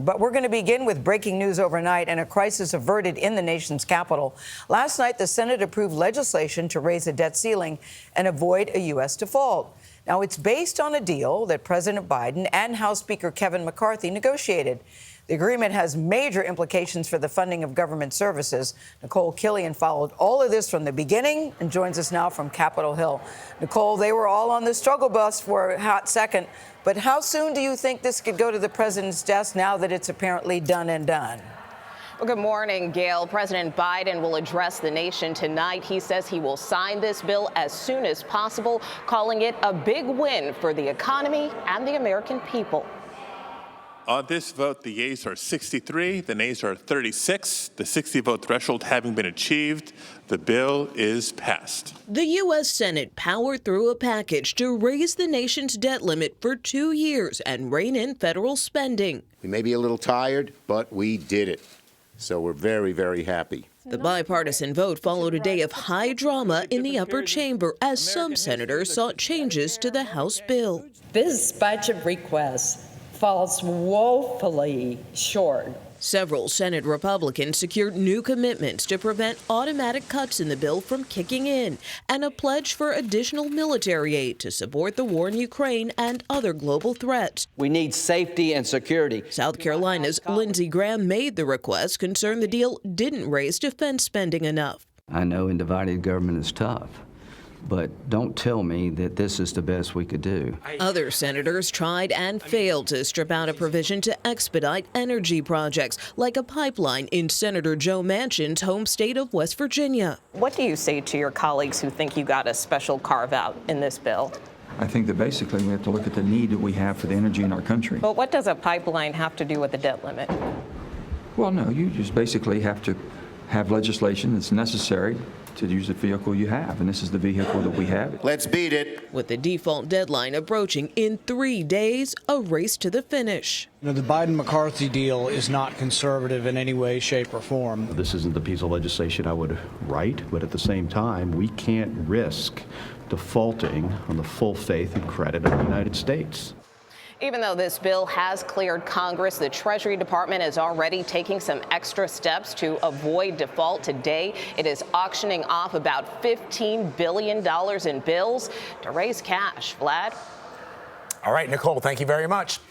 bipartisan. But we're going to begin with breaking news overnight and a crisis averted in the nation's capital. Last night, the Senate approved legislation to raise the debt ceiling and avoid a U.S. default. Now, it's based on a deal that President Biden and House Speaker Kevin McCarthy negotiated. The agreement has major implications for the funding of government services. Nikole Killion followed all of this from the beginning and joins us now from Capitol Hill. Nikole, they were all on the struggle bus for a hot second, but how soon do you think this could go to the president's desk now that it's apparently done and done? Well, good morning, Gayle. President Biden will address the nation tonight. He says he will sign this bill as soon as possible, calling it a big win for the economy and the American people. On this vote, the yeas are 63, the nays are 36. The 60-vote threshold having been achieved, the bill is passed. The U.S. Senate powered through a package to raise the nation's debt limit for 2 years and rein in federal spending. We may be a little tired, but we did it. So we're very, very happy. The bipartisan vote followed a day of high drama in the upper chamber as some senators sought changes to the House bill. This budget request falls woefully short. Several Senate Republicans secured new commitments to prevent automatic cuts in the bill from kicking in and a pledge for additional military aid to support the war in Ukraine and other global threats. We need safety and security. South Carolina's Lindsey Graham made the request, concerned the deal didn't raise defense spending enough. I know in divided government is tough, but don't tell me that this is the best we could do. Other senators tried and failed to strip out a provision to expedite energy projects, like a pipeline in Senator Joe Manchin's home state of West Virginia. What do you say to your colleagues who think you got a special carve-out in this bill? I think that basically we have to look at the need that we have for the energy in our country. But what does a pipeline have to do with the debt limit? Well, no, you just basically have to have legislation that's necessary to use the vehicle you have, and this is the vehicle that we have. Let's beat it. With the default deadline approaching in 3 days, a race to the finish. The Biden-McCarthy deal is not conservative in any way, shape, or form. This isn't the piece of legislation I would write, but at the same time, we can't risk defaulting on the full faith and credit of the United States. Even though this bill has cleared Congress, the Treasury Department is already taking some extra steps to avoid default. Today, it is auctioning off about $15 billion in bills to raise cash. Vlad? All right, Nikole, thank you very much.